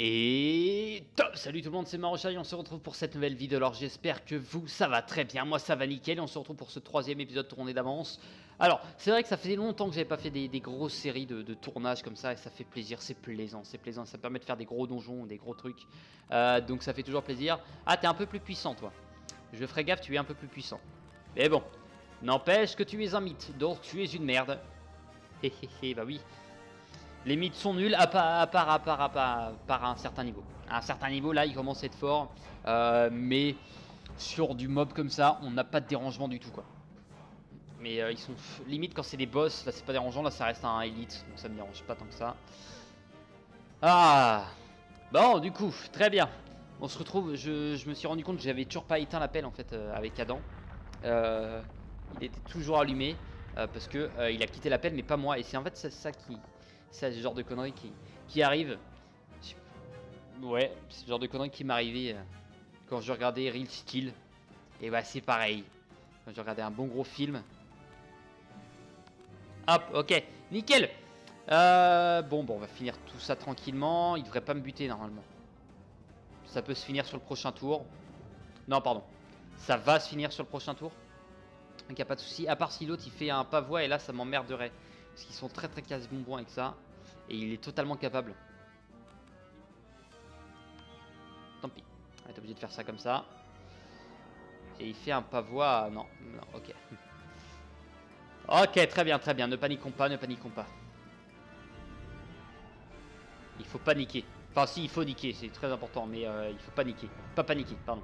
Et top, salut tout le monde, c'est Marochal et on se retrouve pour cette nouvelle vidéo. Alors j'espère que vous, ça va très bien, moi ça va nickel et on se retrouve pour ce troisième épisode tourné d'avance. Alors c'est vrai que ça faisait longtemps que j'avais pas fait des grosses séries de tournage comme ça et ça fait plaisir, c'est plaisant, ça me permet de faire des gros donjons, des gros trucs. Donc ça fait toujours plaisir. Ah, t'es un peu plus puissant toi, je ferai gaffe, tu es un peu plus puissant. Mais bon, n'empêche que tu es un mythe, donc tu es une merde. Hé bah oui. Les mythes sont nuls à part un certain niveau. À un certain niveau, là, ils commencent à être forts. Mais sur du mob comme ça, on n'a pas de dérangement du tout, quoi. Mais ils sont limite quand c'est des boss, là c'est pas dérangeant, là ça reste un élite, donc ça me dérange pas tant que ça. Ah bon, du coup, très bien. On se retrouve, je me suis rendu compte que j'avais toujours pas éteint l'appel en fait avec Adam. Il était toujours allumé parce que il a quitté l'appel mais pas moi. Et c'est en fait ça qui... C'est ce genre de conneries qui arrive. Ouais, c'est ce genre de conneries qui m'arrivait quand je regardais Real Steel. Et bah c'est pareil. Quand je regardais un bon gros film. Hop, ok, nickel. Bon, on va finir tout ça tranquillement. Il devrait pas me buter normalement. Ça peut se finir sur le prochain tour. Non, pardon. Ça va se finir sur le prochain tour. Donc y a pas de souci. À part si l'autre il fait un pavois et là ça m'emmerderait. Parce qu'ils sont très casse-bonbons avec ça. Et il est totalement capable. Tant pis. On va être obligé de faire ça comme ça. Et il fait un pavois. Non, ok. Ok, très bien. Ne paniquons pas. Il faut paniquer. Enfin, si, il faut niquer, c'est très important, mais il faut paniquer. Pas paniquer, pardon.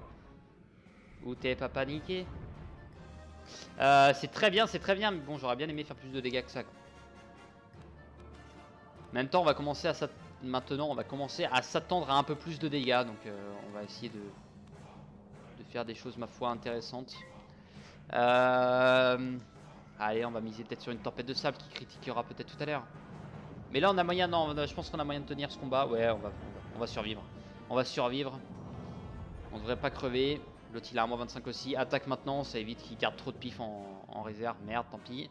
Ou t'es pas paniqué? C'est très bien, mais bon, j'aurais bien aimé faire plus de dégâts que ça, quoi. En même temps, on va commencer à maintenant, on va commencer à s'attendre à un peu plus de dégâts, donc on va essayer de faire des choses, ma foi, intéressantes. Allez, on va miser peut-être sur une tempête de sable qui critiquera peut-être tout à l'heure. Mais là, on a moyen, non, je pense qu'on a moyen de tenir ce combat. Ouais, on va survivre. On va survivre. On devrait pas crever. L'autre, il a un moins 25 aussi. Attaque maintenant, ça évite qu'il garde trop de pif en réserve. Merde, tant pis.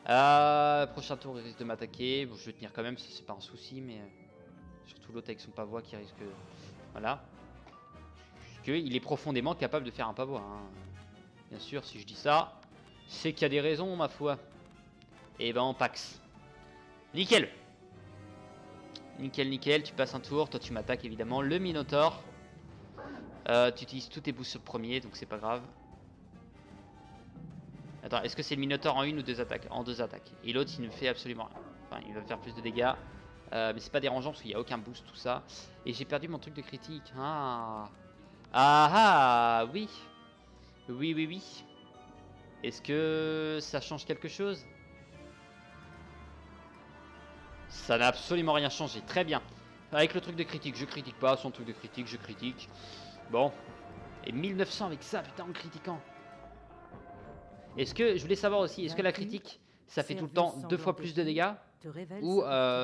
Prochain tour, il risque de m'attaquer. Bon, je vais tenir quand même, c'est pas un souci, mais surtout l'autre avec son pavois qui risque. Voilà. Il est profondément capable de faire un pavois. Hein. Bien sûr, si je dis ça, c'est qu'il y a des raisons, ma foi. Et ben, Pax. Nickel. Nickel, tu passes un tour. Toi, tu m'attaques évidemment. Le Minotaur. Tu utilises tous tes boosts sur le premier, donc c'est pas grave. Attends, est-ce que c'est le Minotaur en une ou deux attaques? En deux attaques. Et l'autre, il ne fait absolument rien. Enfin, il va faire plus de dégâts. Mais c'est pas dérangeant parce qu'il n'y a aucun boost, tout ça. Et j'ai perdu mon truc de critique. Oui. Oui. Est-ce que ça change quelque chose? Ça n'a absolument rien changé. Très bien. Avec le truc de critique, je critique pas. Son truc de critique, je critique. Bon. Et 1900 avec ça, putain, en critiquant. Est-ce que, je voulais savoir aussi, est-ce que la critique, ça fait tout le temps 2 fois plus de dégâts? Ou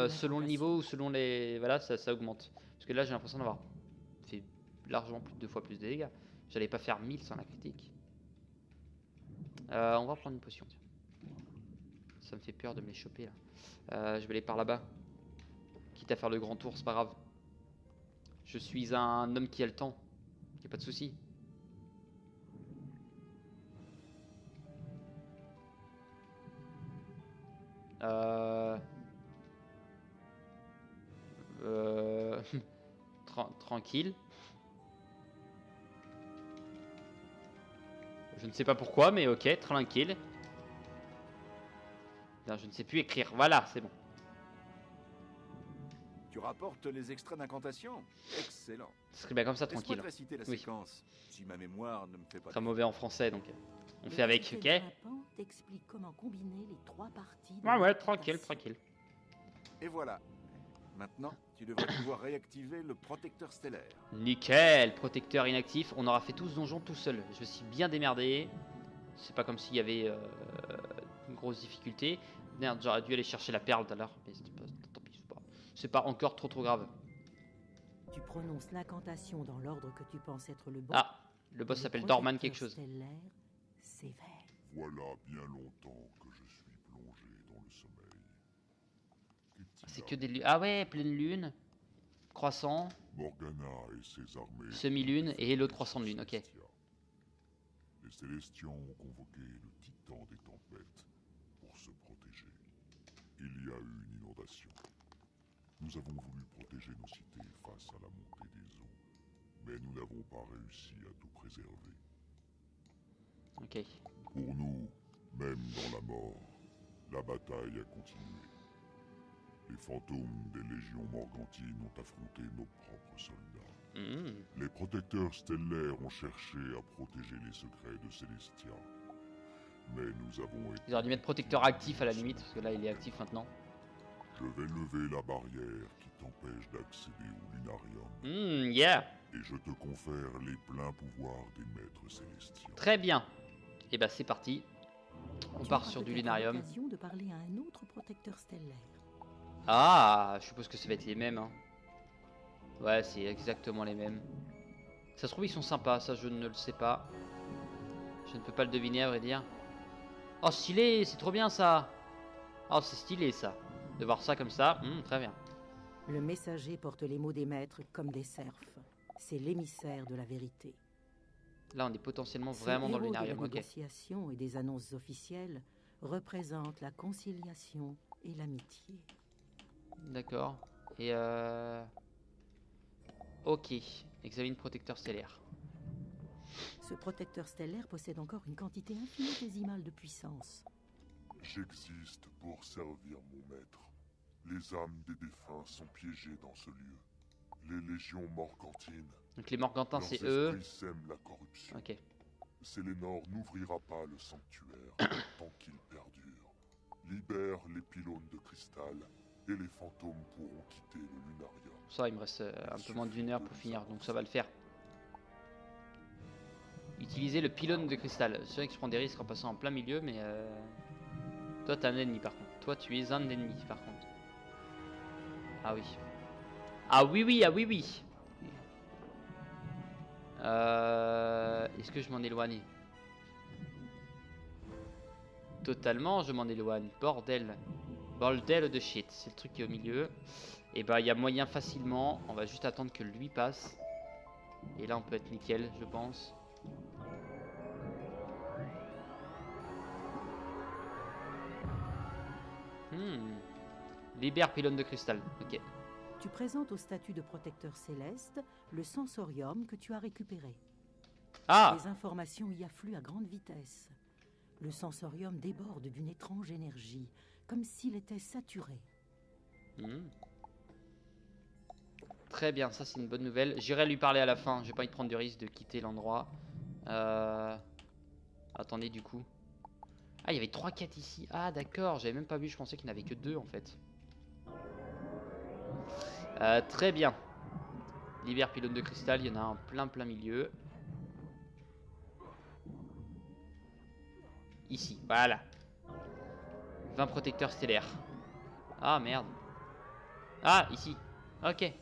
selon le niveau, ou selon les... Voilà, ça augmente. Parce que là, j'ai l'impression d'avoir fait largement plus de 2 fois plus de dégâts. J'allais pas faire 1000 sans la critique. On va prendre une potion. Tiens. Ça me fait peur de me les choper là. Je vais aller par là-bas. Quitte à faire le grand tour, c'est pas grave. Je suis un homme qui a le temps. Y a pas de souci. Tranquille. Je ne sais pas pourquoi, mais ok, tranquille. Non, je ne sais plus écrire. Voilà, c'est bon. Tu rapportes les extraits d'incantation? Excellent. Ce serait bien comme ça, tranquille. Laisse-moi te réciter la séquence, si ma mémoire ne me fait pas très mauvais en français, donc on fait avec, ok? T'explique comment combiner les trois parties. Ouais, tranquille. Et voilà. Maintenant, tu devrais pouvoir réactiver le protecteur stellaire. Nickel, protecteur inactif. On aura fait tout ce donjon tout seul. Je me suis bien démerdé. C'est pas comme s'il y avait une grosse difficulté. Merde, j'aurais dû aller chercher la perle tout à l'heure. Mais tant pis, c'est pas encore trop grave. Tu prononces l'incantation dans l'ordre que tu penses être le bon. Ah, le boss s'appelle Dorman quelque chose. Voilà bien longtemps que je suis plongé dans le sommeil. C'est que des lunes. Ah ouais, pleine lune. Croissant, Morgana et ses armées. semi-lune et l'autre croissant de lune, ok. Les Célestians ont convoqué le titan des tempêtes pour se protéger. Il y a eu une inondation. Nous avons voulu protéger nos cités face à la montée des eaux, mais nous n'avons pas réussi à tout préserver. Ok. Pour nous, même dans la mort, la bataille a continué. Les fantômes des légions morgantines ont affronté nos propres soldats. Mmh. Les protecteurs stellaires ont cherché à protéger les secrets de Célestia. Mais nous avons été... Ils auraient dû mettre protecteur actif à la limite, parce que là il est actif maintenant. Je vais lever la barrière qui t'empêche d'accéder au lunarium. Yeah. Et je te confère les pleins pouvoirs des maîtres célestiens. Très bien. Et bah c'est parti. On Tu part auras sur du peut-être lunarium. l'occasion de parler à un autre protecteur stellaire. Ah, je suppose que ça va être les mêmes. Hein. Ouais, c'est exactement les mêmes. Ça se trouve ils sont sympas, ça je ne le sais pas. Je ne peux pas le deviner à vrai dire. Oh stylé, c'est trop bien ça. Oh c'est stylé ça. De voir ça comme ça, très bien. Le messager porte les mots des maîtres comme des serfs. C'est l'émissaire de la vérité. Là on est potentiellement Ces vraiment dans le héros de la lunarium, ok. négociation et des annonces officielles représentent la conciliation et l'amitié. D'accord. Et ok, examine protecteur stellaire. Ce protecteur stellaire possède encore une quantité infinitésimale de puissance. J'existe pour servir mon maître. Les âmes des défunts sont piégées dans ce lieu. Les légions morgantines. Donc les Morgantins c'est leurs eux. esprits sèment la corruption. Ok. Sélénor n'ouvrira pas le sanctuaire tant qu'il perdure. Libère les pylônes de cristal et les fantômes pourront quitter le lunarium. Ça il me reste un peu moins d'une heure pour finir, donc ça va le faire. Utiliser le pylône de cristal. C'est vrai que je prends des risques en passant en plein milieu, mais toi t'es un ennemi par contre. Toi tu es un ennemi par contre. Ah oui. Ah oui oui, ah oui oui. Est-ce que je m'en éloigne? Totalement je m'en éloigne. Bordel. Bordel de shit. C'est le truc qui est au milieu. Et bah il y a moyen facilement. On va juste attendre que lui passe. Et là on peut être nickel je pense. Libère pylône de cristal. Ok. Tu présentes au statut de protecteur céleste le sensorium que tu as récupéré. Ah! Les informations y affluent à grande vitesse. Le sensorium déborde d'une étrange énergie, comme s'il était saturé. Très bien, ça c'est une bonne nouvelle. J'irai lui parler à la fin, j'ai pas envie de prendre du risque de quitter l'endroit. Attendez du coup. Ah il y avait 3 quêtes ici. Ah d'accord, j'avais même pas vu, je pensais qu'il n'y en avait que 2 en fait. Très bien. Libère pylône de cristal, il y en a un plein milieu. Ici, voilà. 20 protecteurs stellaires. Ah merde. Ah, ici. Ok.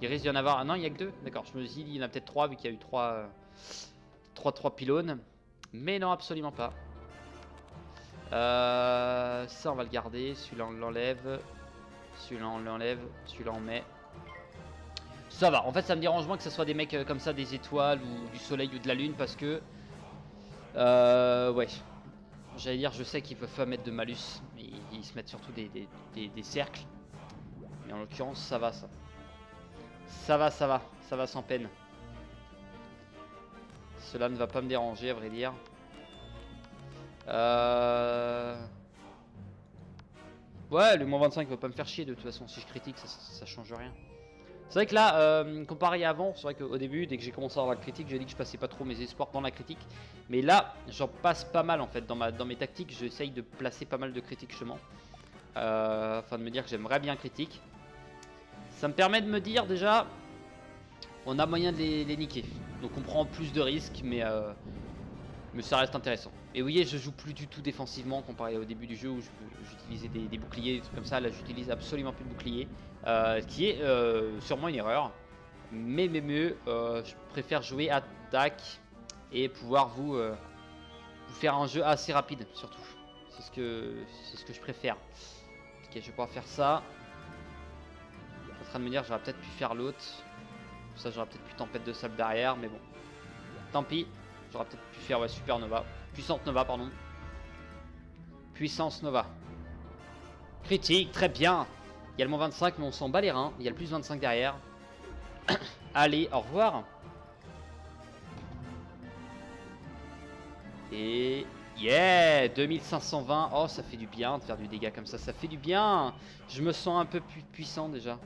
Il risque d'y en avoir. Ah non, il n'y a que 2. D'accord, je me suis dit, il y en a peut-être 3 vu qu'il y a eu 3 pylônes. Mais non, absolument pas. Ça, on va le garder. Celui-là, on l'enlève. Celui-là, on l'enlève. Celui-là, on met. Ça va. En fait, ça me dérange moins que ce soit des mecs comme ça, des étoiles ou du soleil ou de la lune parce que. Ouais. J'allais dire, je sais qu'ils peuvent pas mettre de malus, mais ils se mettent surtout des cercles. Mais en l'occurrence, ça va, ça. Ça va sans peine. Cela ne va pas me déranger, à vrai dire. Ouais, le moins 25 va pas me faire chier de toute façon. Si je critique, ça change rien. C'est vrai que là, comparé à avant, c'est vrai qu'au début, dès que j'ai commencé à avoir la critique, j'ai dit que je passais pas trop mes espoirs dans la critique. Mais là, j'en passe pas mal en fait. Dans mes tactiques, j'essaye de placer pas mal de critiques justement. Afin de me dire que j'aimerais bien critique. Ça me permet de me dire déjà, on a moyen de les niquer. Donc on prend plus de risques, mais ça reste intéressant. Et vous voyez, je joue plus du tout défensivement comparé au début du jeu où j'utilisais des boucliers, des trucs comme ça. Là, j'utilise absolument plus de boucliers. Ce qui est sûrement une erreur. Mais mieux, je préfère jouer attaque et pouvoir vous faire un jeu assez rapide surtout. C'est ce que je préfère. Ok, je vais pouvoir faire ça. en train de me dire j'aurais peut-être pu faire l'autre. Ça j'aurais peut-être pu tempête de sable derrière, mais bon. Tant pis. J'aurais peut-être pu faire ouais, supernova. Puissante nova, pardon. Puissance nova. Critique, très bien. Il y a le moins 25, mais on s'en bat les reins. Il y a le plus 25 derrière. Allez, au revoir. Et yeah, 2520. Oh, ça fait du bien de faire du dégât comme ça fait du bien. Je me sens un peu plus puissant déjà.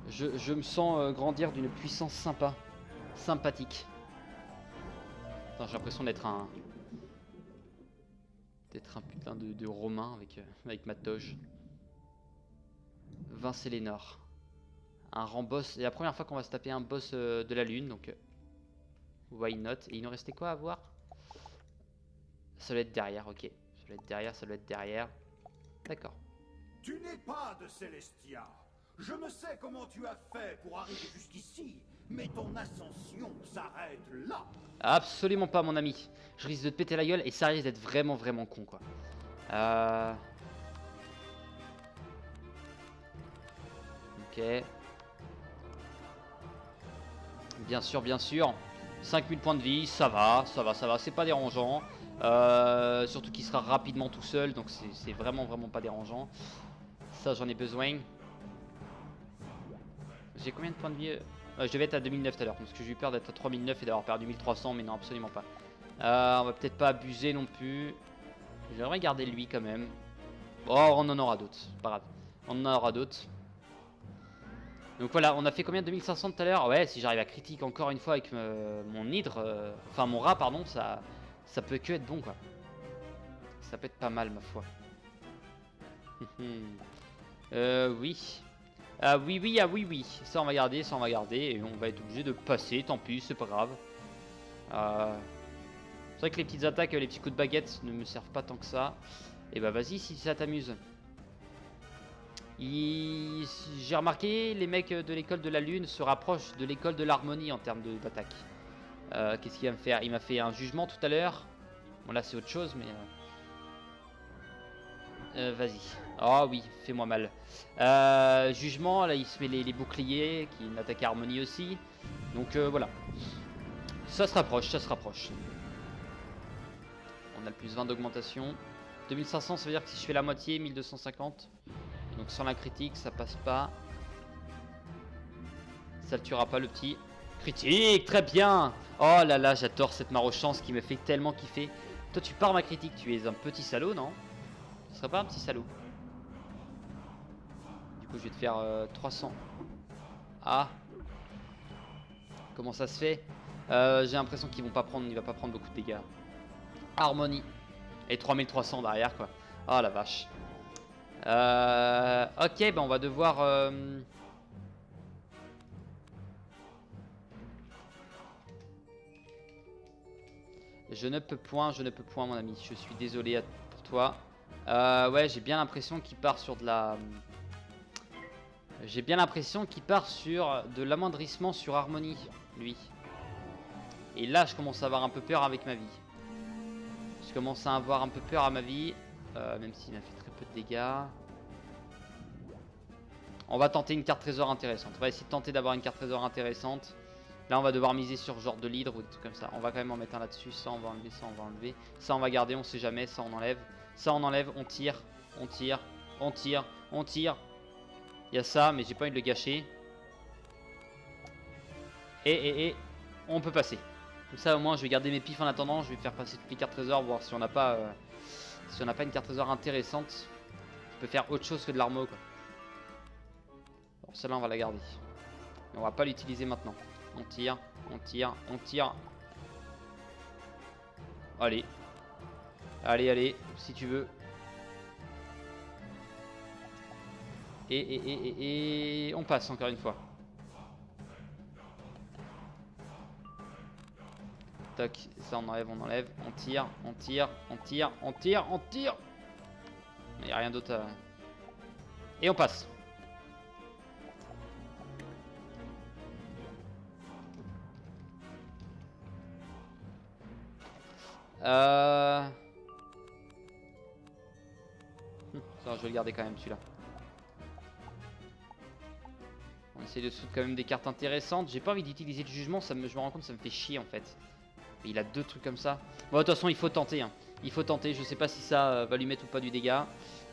Je me sens grandir d'une puissance sympa. Sympathique. Attends, j'ai l'impression d'être un... putain de romain avec ma toge. Vince Lénore. Un rang boss. C'est la première fois qu'on va se taper un boss de la lune, donc... why not? Et il nous restait quoi à voir? Ça doit être derrière, ok. Ça doit être derrière, ça doit être derrière. D'accord. Tu n'es pas de Célestia. Je ne sais comment tu as fait pour arriver jusqu'ici, mais ton ascension s'arrête là. Absolument pas, mon ami. Je risque de te péter la gueule et ça risque d'être vraiment con, quoi. Ok. Bien sûr, bien sûr. 5000 points de vie, ça va. C'est pas dérangeant. Surtout qu'il sera rapidement tout seul, donc c'est vraiment pas dérangeant. Ça, j'en ai besoin. J'ai combien de points de vie? Je devais être à 2009 tout à l'heure, parce que j'ai eu peur d'être à 3009 et d'avoir perdu 1300, mais non, absolument pas. On va peut-être pas abuser non plus. J'aimerais garder lui quand même. Oh, on en aura d'autres, pas grave. On en aura d'autres. Donc voilà, on a fait combien? 2500 tout à l'heure? Ouais, si j'arrive à critique encore une fois avec mon hydre, enfin mon rat, pardon, ça peut que être bon, quoi. Ça peut être pas mal, ma foi. Oui. Ah oui. Ça on va garder, et on va être obligé de passer, tant pis, c'est pas grave. C'est vrai que les petites attaques, les petits coups de baguette ne me servent pas tant que ça. Et bah vas-y si ça t'amuse. J'ai remarqué, les mecs de l'école de la lune se rapprochent de l'école de l'harmonie en termes d'attaque. Qu'est-ce qu'il va me faire? Il m'a fait un jugement tout à l'heure. Bon là c'est autre chose, mais... vas-y. Oh oui, fais-moi mal. Jugement, là il se met les boucliers, qui est une attaque harmonie aussi. Donc voilà. Ça se rapproche. On a le plus 20 d'augmentation. 2500, ça veut dire que si je fais la moitié, 1250. Donc sans la critique, ça passe pas. Ça le tuera pas le petit. Critique, très bien. Oh là là, j'adore cette marochance qui me fait tellement kiffer. Toi tu pars ma critique, tu es un petit salaud, non? Ce serait pas un petit salaud? Du coup je vais te faire 300. Ah. Comment ça se fait? J'ai l'impression qu'il va pas prendre beaucoup de dégâts. Harmonie. Et 3300 derrière, quoi. Oh la vache. Ok, ben on va devoir... Je ne peux point, mon ami. Je suis désolé pour toi. Ouais, j'ai bien l'impression qu'il part sur de la... J'ai bien l'impression qu'il part sur de l'amoindrissement sur harmonie, lui. Et là, je commence à avoir un peu peur avec ma vie. Je commence à avoir un peu peur à ma vie. Même s'il m'a fait très peu de dégâts. On va tenter une carte trésor intéressante. On va essayer de tenter d'avoir une carte trésor intéressante. Là, on va devoir miser sur genre de l'hydre ou des trucs comme ça. On va quand même en mettre un là-dessus. Ça, on va enlever. Ça, on va enlever. Ça, on va garder. On sait jamais. Ça, on enlève. Ça, on enlève. On tire. On tire. On tire. On tire. Il y a ça, mais j'ai pas envie de le gâcher. Et on peut passer. Comme ça, au moins, je vais garder mes pifs en attendant. Je vais faire passer toutes les cartes trésors, voir si on n'a pas, une carte trésor intéressante. Je peux faire autre chose que de l'armo, quoi. Bon, celle-là, on va la garder. Mais on va pas l'utiliser maintenant. On tire, on tire, on tire. Allez. Allez, si tu veux. Et on passe encore une fois. Tac, ça on enlève, on tire, on tire, on tire, on tire, on tire. Il n'y a rien d'autre à... Et on passe. Ça, je vais le garder quand même celui-là. essayer de souder quand même des cartes intéressantes. J'ai pas envie d'utiliser le jugement, je me rends compte, ça me fait chier en fait. Et il a 2 trucs comme ça. Bon, de toute façon, il faut tenter. Hein. Il faut tenter, je sais pas si ça va lui mettre ou pas du dégât.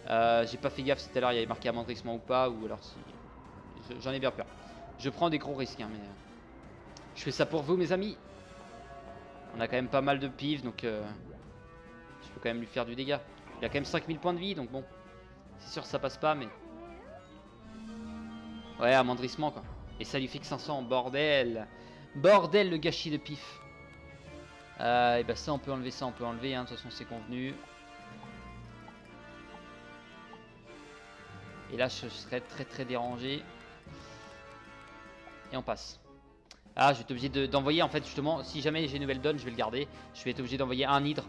J'ai pas fait gaffe si tout à l'heure il y avait marqué amendrissement ou pas, ou alors si... J'en ai bien peur. Je prends des gros risques, hein, mais... Je fais ça pour vous, mes amis. On a quand même pas mal de pif, donc... Je peux quand même lui faire du dégât. Il a quand même 5000 points de vie, donc bon. C'est sûr que ça passe pas, mais... Ouais, amendrissement, quoi. Et ça lui fait que 500, bordel. Bordel, le gâchis de pif. Et bah ça, on peut enlever ça, on peut enlever, hein. De toute façon, c'est convenu. Et là, je serais très dérangé. Et on passe. Ah, je vais être obligé d'envoyer, en fait, justement, si jamais j'ai une nouvelle donne, je vais le garder. Je vais être obligé d'envoyer un hydre.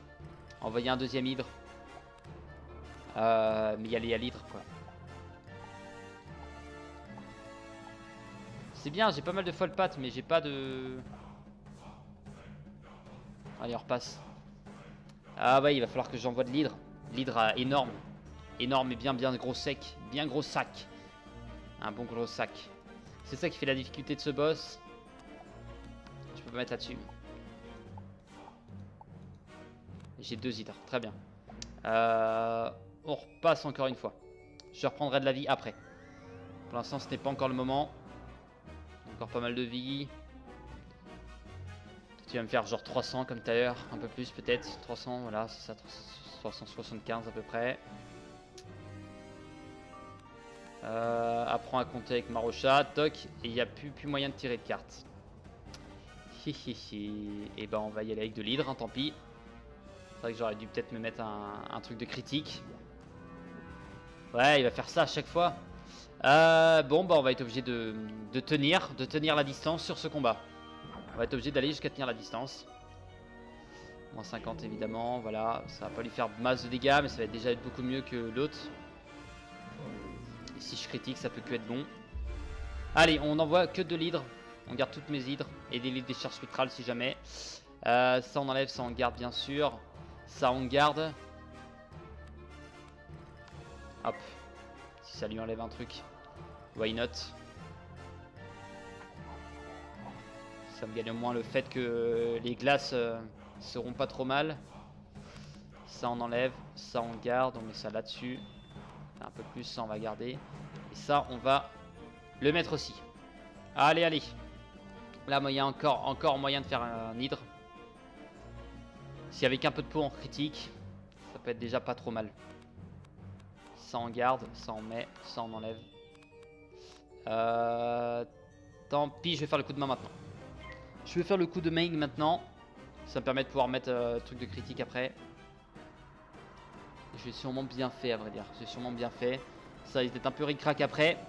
Envoyer un deuxième hydre. Mais y aller à l'hydre, quoi. C'est bien, j'ai pas mal de folles pattes, mais j'ai pas de... Allez, on repasse. Ah ouais, il va falloir que j'envoie de l'hydre. L'hydre énorme. Énorme et bien gros sec. Bien gros sac. Un bon gros sac. C'est ça qui fait la difficulté de ce boss. Je peux pas mettre là-dessus. J'ai 2 hydres, très bien. On repasse encore une fois. Je reprendrai de la vie après. Pour l'instant, ce n'est pas encore le moment. Encore pas mal de vie. Tu vas me faire genre 300 comme tout à l'heure. Un peu plus peut-être. 300, voilà, c'est ça. 375 à peu près. Apprends à compter avec Marochat. Toc. Et il n'y a plus moyen de tirer de cartes. Et ben on va y aller avec de l'hydre, hein, tant pis. C'est vrai que j'aurais dû peut-être me mettre un truc de critique. Ouais, il va faire ça à chaque fois. Bon, bah on va être obligé de tenir la distance sur ce combat. On va être obligé d'aller jusqu'à tenir la distance. Moins 50 évidemment, voilà. Ça va pas lui faire masse de dégâts, mais ça va déjà être beaucoup mieux que l'autre. Et si je critique, ça peut que être bon. Allez, on n'envoie que de l'hydre. On garde toutes mes hydres et des livres des charges spectrales si jamais. Ça on enlève, ça on garde bien sûr. Ça on garde. Hop. Si ça lui enlève un truc. Why not? Ça me gagne au moins le fait que les glaces seront pas trop mal. Ça on enlève, ça on garde, on met ça là-dessus. Un peu plus, ça on va garder. Et ça on va le mettre aussi. Allez, allez. Là, il y a encore moyen de faire un hydre. Si avec un peu de peau on critique, ça peut être déjà pas trop mal. Ça on garde, ça on met, ça on enlève. Tant pis, je vais faire le coup de main maintenant. Je vais faire le coup de main maintenant. Ça me permet de pouvoir mettre truc de critique après. J'ai sûrement bien fait à vrai dire. J'ai sûrement bien fait. Ça va être un peu ric-rac après.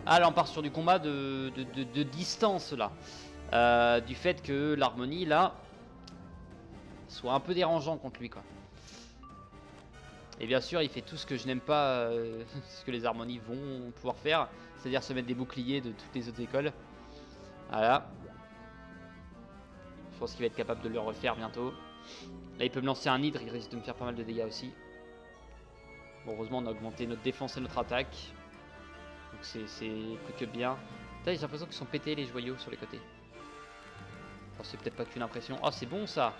Ah là on part sur du combat de distance là. Du fait que l'harmonie là soit un peu dérangeant contre lui quoi. Et bien sûr il fait tout ce que je n'aime pas, ce que les harmonies vont pouvoir faire, c'est-à-dire se mettre des boucliers de toutes les autres écoles. Voilà. Je pense qu'il va être capable de le refaire bientôt. Là il peut me lancer un hydre, il risque de me faire pas mal de dégâts aussi. Bon, heureusement on a augmenté notre défense et notre attaque. Donc c'est plus que bien. J'ai l'impression qu'ils sont pétés les joyaux sur les côtés. Oh, c'est peut-être pas qu'une impression. Oh c'est bon ça.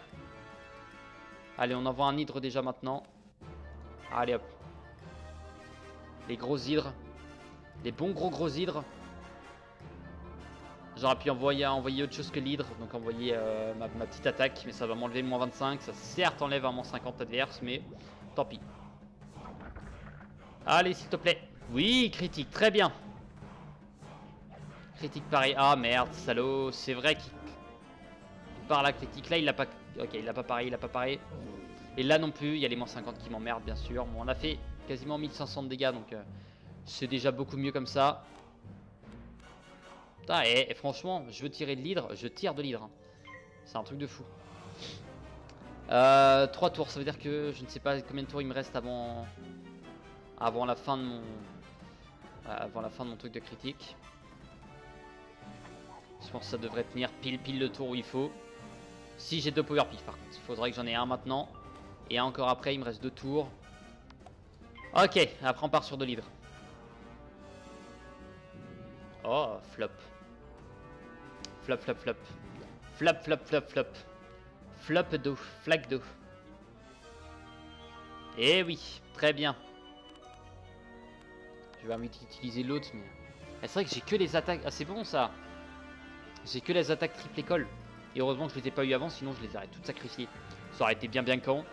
Allez on envoie un hydre déjà maintenant. Allez hop. Les gros hydres. Les bons gros hydres. J'aurais pu envoyer autre chose que l'hydre. Donc envoyer ma petite attaque. Mais ça va m'enlever le moins 25. Ça certes enlève un moins 50 adverse. Mais tant pis. Allez s'il te plaît. Oui critique très bien. Critique pareil. Ah merde salaud. C'est vrai qu'il par la critique. Là il l'a pas. Ok il l'a pas pareil. Il l'a pas pareil. Et là non plus, il y a les moins 50 qui m'emmerdent bien sûr. Bon, on a fait quasiment 1500 de dégâts, donc c'est déjà beaucoup mieux comme ça. Putain, et franchement, je veux tirer de l'hydre, je tire de l'hydre. Hein. C'est un truc de fou. 3 tours, ça veut dire que je ne sais pas combien de tours il me reste avant la fin de mon truc de critique. Je pense que ça devrait tenir pile le tour où il faut. Si j'ai 2 power pif par contre, il faudrait que j'en ai un maintenant. Et encore après, il me reste 2 tours. Ok, après on part sur de l'hydre. Oh, flop. Flop, flop, flop. Flop, flop, flop, flop. Flop d'eau, flaque d'eau. Eh oui, très bien. Je vais utiliser l'autre, mais... c'est vrai que j'ai que les attaques... Ah, c'est bon, ça. J'ai que les attaques triple école. Et heureusement que je les ai pas eu avant, sinon je les aurais toutes sacrifiées. Ça aurait été bien con.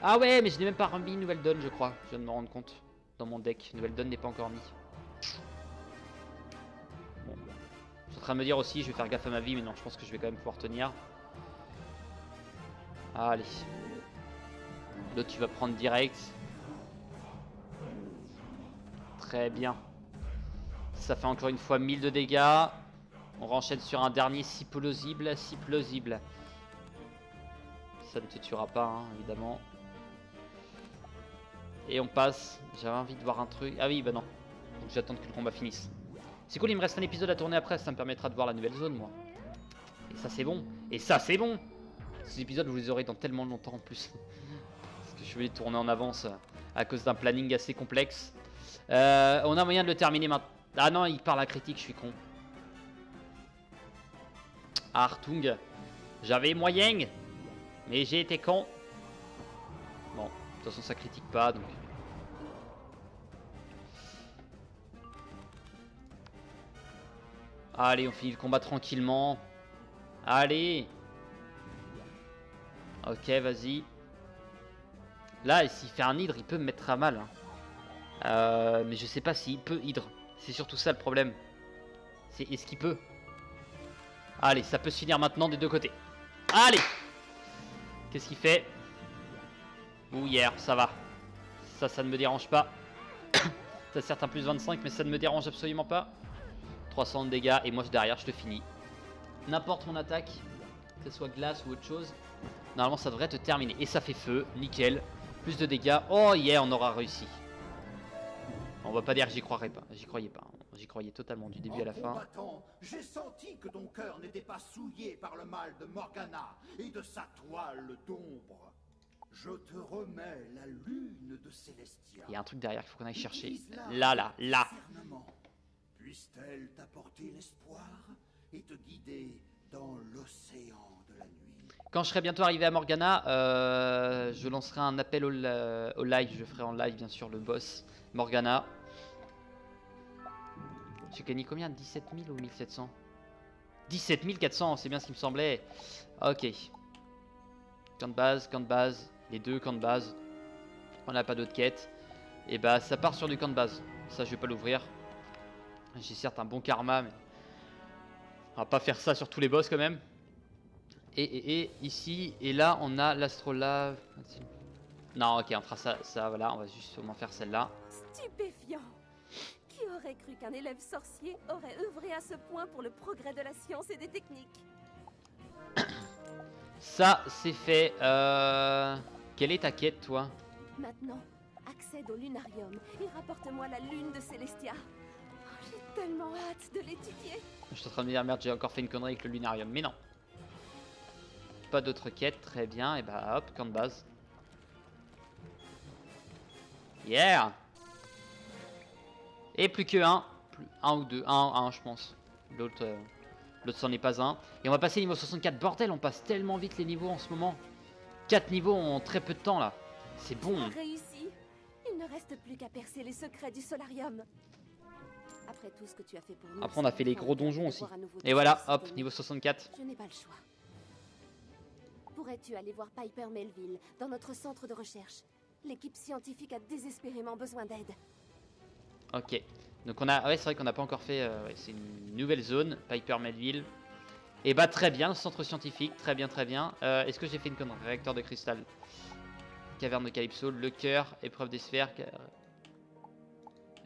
Ah ouais, mais je n'ai même pas remis Nouvelle Donne, je crois. Je viens de me rendre compte. Dans mon deck, Nouvelle Donne n'est pas encore mis. Bon. Je suis en train de me dire aussi, je vais faire gaffe à ma vie, mais non, je pense que je vais quand même pouvoir tenir. Allez. L'autre, tu vas prendre direct. Très bien. Ça fait encore une fois 1000 de dégâts. On renchaîne sur un dernier si plausible, si plausible. Ça ne te tuera pas, hein, évidemment. Et on passe. J'avais envie de voir un truc. Ah oui, bah non. Donc j'attends que le combat finisse. C'est cool, il me reste un épisode à tourner après. Ça me permettra de voir la nouvelle zone, moi. Et ça, c'est bon. Et ça, c'est bon. Ces épisodes, vous les aurez dans tellement longtemps en plus. Parce que je vais les tourner en avance à cause d'un planning assez complexe. On a moyen de le terminer maintenant. Ah non, il parle à critique, je suis con. Artung. J'avais moyen. Mais j'ai été con. Bon, de toute façon, ça critique pas, donc... Allez, on finit le combat tranquillement. Allez. Ok, vas-y. Là, s'il fait un hydre, il peut me mettre à mal. Mais je sais pas s'il peut hydre. C'est surtout ça le problème. C'est est-ce qu'il peut? Allez, ça peut se finir maintenant des deux côtés. Allez. Qu'est-ce qu'il fait? Ouh, hier, ça va. Ça ne me dérange pas. Ça certes un plus 25, mais ça ne me dérange absolument pas. 300 de dégâts, et moi derrière, je te finis. N'importe mon attaque, que ce soit glace ou autre chose, normalement ça devrait te terminer. Et ça fait feu, nickel. Plus de dégâts. Oh yeah, on aura réussi. On va pas dire que j'y croirais pas. J'y croyais pas. J'y croyais totalement du début à la fin. J'ai senti que ton cœur n'était pas souillé par le mal de Morgana et de sa toile d'ombre. Je te remets la lune de Célestia. Il y a un truc derrière qu'il faut qu'on aille chercher. Là. Puisse-t-elle t'apporter l'espoir et te guider dans l'océan de la nuit. Quand je serai bientôt arrivé à Morgana, je lancerai un appel au live. Je ferai en live bien sûr le boss Morgana. J'ai gagné combien? 17 000 ou 1700? 17 400, c'est bien ce qui me semblait. Ok. Camp de base, les deux camps de base. On n'a pas d'autres quêtes. Et bah ça part sur du camp de base. Ça je vais pas l'ouvrir. J'ai certes un bon karma, mais on va pas faire ça sur tous les boss quand même. Et ici, et là on a l'astrolabe. Non, ok, on fera ça, voilà, on va justement faire celle-là. Stupéfiant! Qui aurait cru qu'un élève sorcier aurait œuvré à ce point pour le progrès de la science et des techniques? Ça, c'est fait. Quelle est ta quête, toi? Maintenant, accède au lunarium et rapporte-moi la lune de Célestia. Oh, j'ai tellement hâte de l'étudier. Je suis en train de me dire, merde, j'ai encore fait une connerie avec le lunarium, mais non. Pas d'autres quêtes, très bien, et bah hop, camp de base. Yeah! Et plus que un ou deux, un je pense. L'autre c'en est pas un. Et on va passer niveau 64, bordel, on passe tellement vite les niveaux en ce moment. 4 niveaux en très peu de temps là. C'est bon. Tu as réussi. Il ne reste plus qu'à percer les secrets du solarium. Après tout ce que tu as fait pour nous. Après on a fait les gros donjons aussi. Et voilà, hop, niveau 64. Je n'ai pas le choix. Pourrais-tu aller voir Piper Melville dans notre centre de recherche? L'équipe scientifique a désespérément besoin d'aide. Ok. Donc on a... Ouais, c'est vrai qu'on n'a pas encore fait... ouais, c'est une nouvelle zone, Piper Melville. Et bah très bien, centre scientifique, très bien, très bien. Est-ce que j'ai fait une connerie? Réacteur de cristal. Caverne de Calypso, le cœur, épreuve des sphères.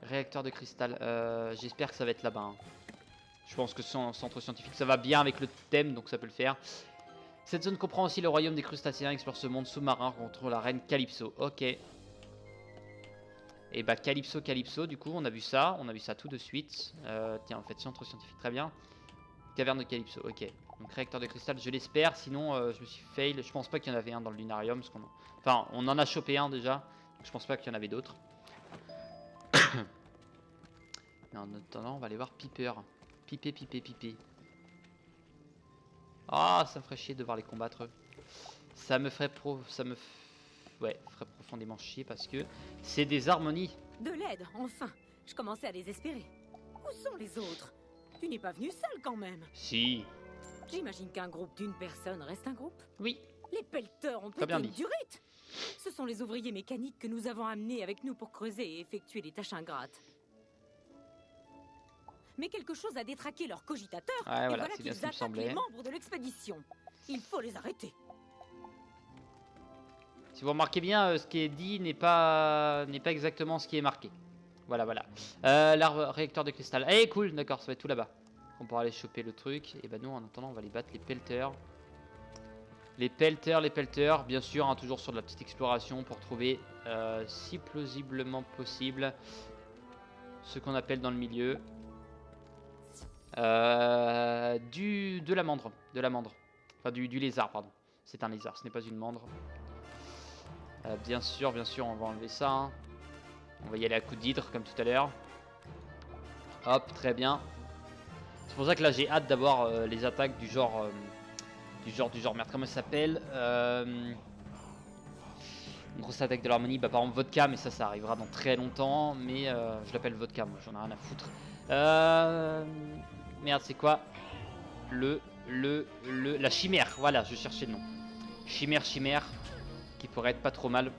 Réacteur de cristal. J'espère que ça va être là-bas. Hein. Je pense que centre scientifique, ça va bien avec le thème, donc ça peut le faire. Cette zone comprend aussi le royaume des crustacéens, explore ce monde sous-marin contre la reine Calypso. Ok. Et bah Calypso, du coup on a vu ça tout de suite. Tiens, en fait centre scientifique, très bien. Caverne de Calypso, ok. Donc réacteur de cristal, je l'espère, sinon je me suis fail. Je pense pas qu'il y en avait un dans le lunarium. Parce enfin, on en a chopé un déjà. Donc je pense pas qu'il y en avait d'autres. Mais en attendant, on va aller voir Piper. Piper. Ah, ça me ferait chier de devoir les combattre. Ça me ferait ferait profondément chier parce que c'est des harmonies. De l'aide, enfin. Je commençais à désespérer. Où sont les autres? Tu n'es pas venu seul quand même. Si. J'imagine qu'un groupe d'une personne reste un groupe. Oui. Les pelleteurs ont Très bien pété une dit. durite. Ce sont les ouvriers mécaniques que nous avons amenés avec nous pour creuser et effectuer des tâches ingrates. Mais quelque chose a détraqué leur cogitateur, Ouais, et voilà, voilà c'est bien qu'ils ce qui me attaquent semblait. les membres de l'expédition. Il faut les arrêter. Si vous remarquez bien, ce qui est dit n'est pas exactement ce qui est marqué. Voilà. Réacteur de cristal. Eh, cool, d'accord, ça va être tout là-bas. On pourra aller choper le truc. Et bah nous, en attendant, on va aller battre les pelleteurs. Les pelleteurs, bien sûr, hein, toujours sur de la petite exploration pour trouver, si plausiblement possible, ce qu'on appelle dans le milieu de la mandre. Enfin, du lézard, pardon. C'est un lézard, ce n'est pas une mandre. Bien sûr, on va enlever ça. Hein. On va y aller à coup d'hydre, comme tout à l'heure. Hop, très bien. C'est pour ça que là, j'ai hâte d'avoir les attaques du genre... merde, comment ça s'appelle une grosse attaque de l'harmonie, bah par exemple vodka, mais ça arrivera dans très longtemps, mais je l'appelle vodka, moi j'en ai rien à foutre. Merde, c'est quoi la chimère, voilà, je cherchais le nom. Chimère, qui pourrait être pas trop mal,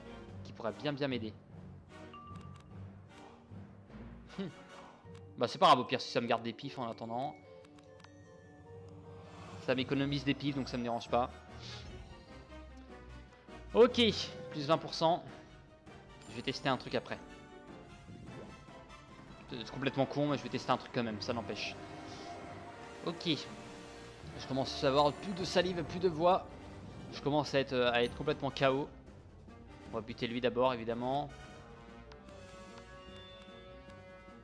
qui pourrait bien m'aider. Bah c'est pas grave, au pire si ça me garde des pifs en attendant. Ça m'économise des pifs, donc ça me dérange pas. Ok, plus 20%. Je vais tester un truc après. C'est complètement con, mais je vais tester un truc quand même, ça n'empêche. Ok. Je commence à avoir plus de salive, plus de voix. Je commence à être complètement KO. On va buter lui d'abord, évidemment.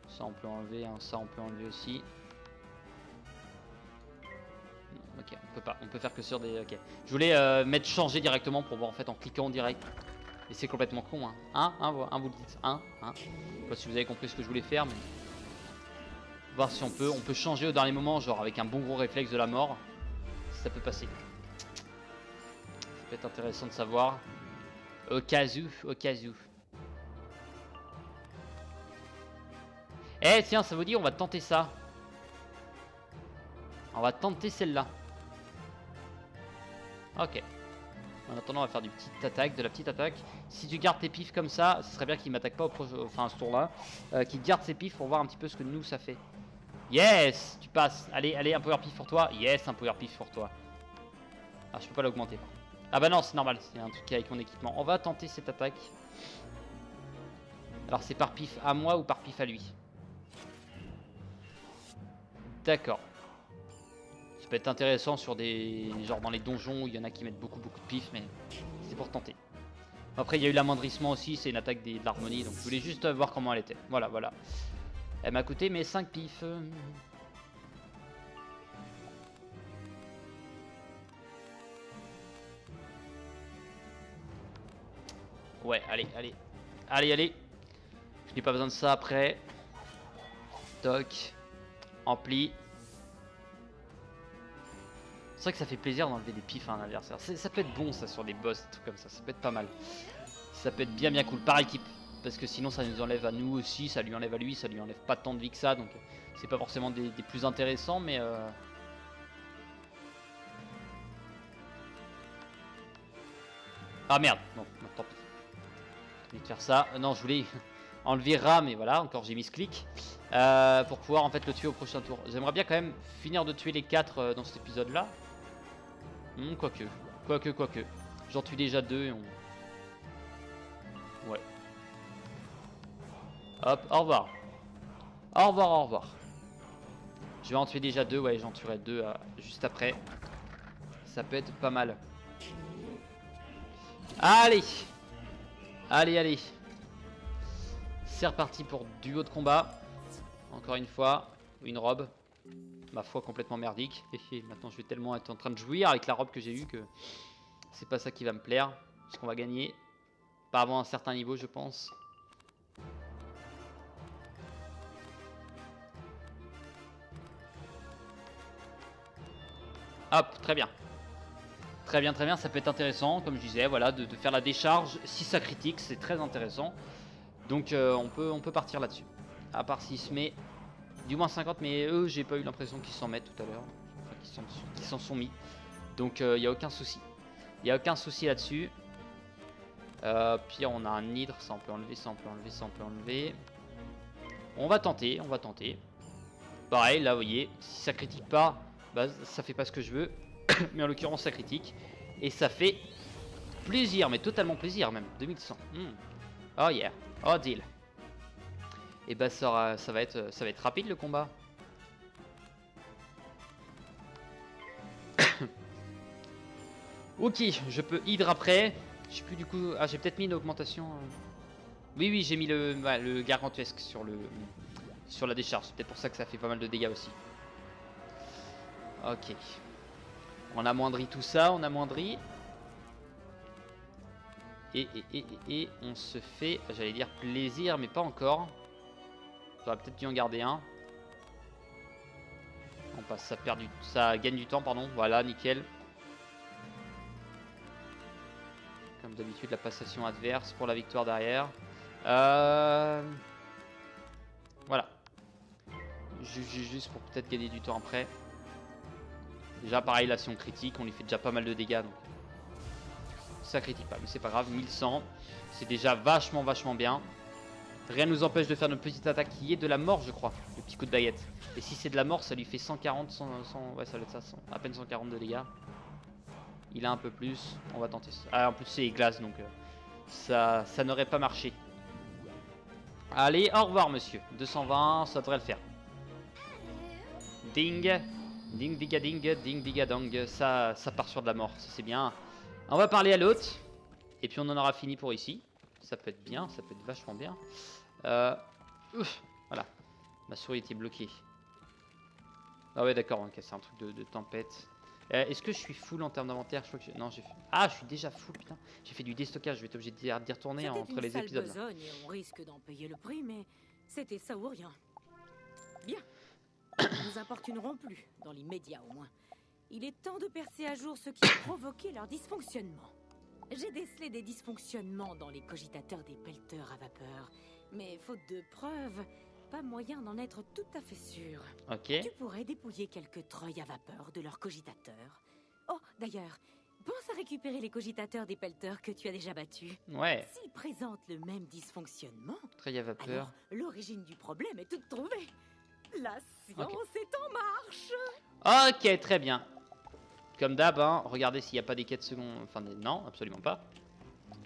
Ça on peut enlever, hein, ça on peut enlever aussi. Ok, on peut pas, on peut faire que sur des... Ok. Je voulais mettre changer directement pour voir en fait en cliquant en direct. Et c'est complètement con, hein. Vous le dites, hein. Je sais pas si vous avez compris ce que je voulais faire, mais... Voir si on peut changer au dernier moment, genre avec un bon gros réflexe de la mort. Si ça peut passer. Ça peut être intéressant de savoir. Au cas où. Eh tiens, ça vous dit, on va tenter ça. On va tenter celle-là. Ok. En attendant, on va faire de la petite attaque. Si tu gardes tes pifs comme ça, ce serait bien qu'il m'attaque pas à ce tour-là. Qu'il garde ses pifs pour voir un petit peu ce que nous ça fait. Yes, tu passes. Allez, un power pif pour toi. Yes, un power pif pour toi. Ah, je peux pas l'augmenter. Ah bah non, c'est normal. C'est un truc avec mon équipement. On va tenter cette attaque. Alors, c'est par pif à moi ou par pif à lui? D'accord. Ça peut être intéressant sur des... genre dans les donjons où il y en a qui mettent beaucoup de pif, mais c'est pour tenter. Après il y a eu l'amoindrissement aussi, c'est une attaque de l'harmonie, donc je voulais juste voir comment elle était. Voilà. Elle m'a coûté mes 5 pifs. Ouais, allez. Je n'ai pas besoin de ça après. Toc. Ampli. C'est vrai que ça fait plaisir d'enlever des pifs à un adversaire. Ça peut être bon ça sur des boss, des trucs comme ça. Ça peut être pas mal. Ça peut être bien cool par équipe. Parce que sinon ça nous enlève à nous aussi, ça lui enlève à lui, ça lui enlève pas tant de vie que ça. Donc c'est pas forcément des plus intéressants, mais... Ah merde, non, tant pis. Je vais faire ça. Non, je voulais enlever Ra, mais voilà, encore j'ai mis ce clic. Pour pouvoir en fait le tuer au prochain tour. J'aimerais bien quand même finir de tuer les 4 dans cet épisode là. Quoique. J'en tue déjà 2 et on... Ouais. Hop, au revoir. Au revoir. Je vais en tuer déjà 2, ouais, j'en tuerai 2 juste après. Ça peut être pas mal. Allez. C'est reparti pour duo de combat. Encore une fois, une robe. Ma foi complètement merdique. Et maintenant je vais tellement être en train de jouir avec la robe que j'ai eue que c'est pas ça qui va me plaire. Parce qu'on va gagner. Pas avant un certain niveau je pense. Hop, très bien. Très bien, ça peut être intéressant, comme je disais, voilà, de faire la décharge. Si ça critique, c'est très intéressant. Donc on peut partir là-dessus. À part s'il se met du moins 50, mais eux, j'ai pas eu l'impression qu'ils s'en mettent tout à l'heure. Enfin, qu'ils s'en sont mis. Donc il n'y a aucun souci. Il n'y a aucun souci là-dessus. Puis on a un hydre, ça on peut enlever, ça on peut enlever, ça on peut enlever. On va tenter, on va tenter. Pareil, là vous voyez, si ça critique pas, bah, ça fait pas ce que je veux. Mais en l'occurrence ça critique. Et ça fait plaisir, mais totalement plaisir même. 2100. Oh yeah, oh deal. Et bah ça va être rapide le combat. Ok, je peux hydre après. Je sais plus du coup. Ah, j'ai peut-être mis une augmentation. Oui, j'ai mis le gargantuesque sur la décharge. C'est peut-être pour ça que ça fait pas mal de dégâts aussi. Ok. On amoindrit tout ça, on amoindrit. Et on se fait, j'allais dire plaisir, mais pas encore. J'aurais peut-être dû en garder un. On passe, ça gagne du temps, pardon. Voilà, nickel. Comme d'habitude, la passation adverse pour la victoire derrière. Voilà. Juste pour peut-être gagner du temps après. Déjà, pareil, là, si on critique, on lui fait déjà pas mal de dégâts. Donc ça critique pas, mais c'est pas grave. 1100, c'est déjà vachement bien. Rien ne nous empêche de faire notre petite attaque qui est de la mort, je crois. Le petit coup de baguette. Et si c'est de la mort, ça lui fait 140, ouais, ça doit être ça, à peine 140 de dégâts. Il a un peu plus, on va tenter ça. Ah, en plus c'est glace, donc ça n'aurait pas marché. Allez, au revoir monsieur. 220, ça devrait le faire. Ding. Ding diga ding, ding diga dong. Ça part sur de la mort, ça c'est bien. On va parler à l'autre. Et puis on en aura fini pour ici. Ça peut être bien, ça peut être vachement bien. Voilà. Ma souris était bloquée. Ah ouais d'accord, ok, c'est un truc de tempête. Est-ce que je suis full en termes d'inventaire? Je crois que non, j'ai fait... Ah, je suis déjà full, putain. J'ai fait du déstockage, je vais être obligé d'y retourner entre les épisodes. Besogne et on risque d'en payer le prix, mais c'était ça ou rien. Bien. Nous importunerons plus, dans l'immédiat au moins. Il est temps de percer à jour ce qui a provoqué leur dysfonctionnement. J'ai décelé des dysfonctionnements dans les cogitateurs des pelleteurs à vapeur, mais faute de preuves, pas moyen d'en être tout à fait sûr. Ok. Tu pourrais dépouiller quelques treuils à vapeur de leurs cogitateurs. Oh, d'ailleurs, pense à récupérer les cogitateurs des pelleteurs que tu as déjà battus. Ouais. S'ils présentent le même dysfonctionnement, Treuil à vapeur. alors l'origine du problème est toute trouvée. La science est en marche. Ok, très bien. Comme d'hab, hein, regardez s'il n'y a pas des quêtes secondes. Enfin, non, absolument pas.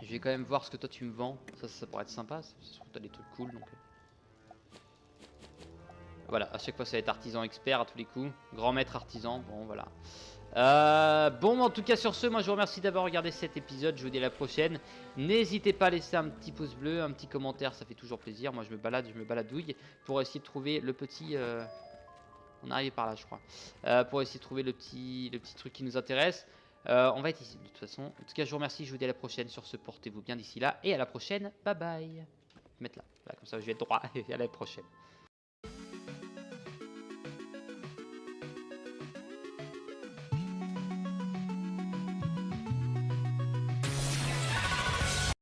Je vais quand même voir ce que toi tu me vends. Ça pourrait être sympa. Ça se trouve, t'as des trucs cool. Donc... Voilà, à chaque fois, ça va être artisan expert à tous les coups. Grand maître artisan. Bon, voilà. Bon, en tout cas, sur ce, moi je vous remercie d'avoir regardé cet épisode. Je vous dis à la prochaine. N'hésitez pas à laisser un petit pouce bleu, un petit commentaire. Ça fait toujours plaisir. Moi, je me baladouille pour essayer de trouver le petit. On est arrivé par là, je crois. Pour essayer de trouver le petit truc qui nous intéresse. On va être ici, de toute façon. En tout cas, je vous remercie. Je vous dis à la prochaine. Sur ce, portez-vous bien d'ici là. Et à la prochaine. Bye bye. Je vais mettre là. Voilà, comme ça, je vais être droit. Et à la prochaine.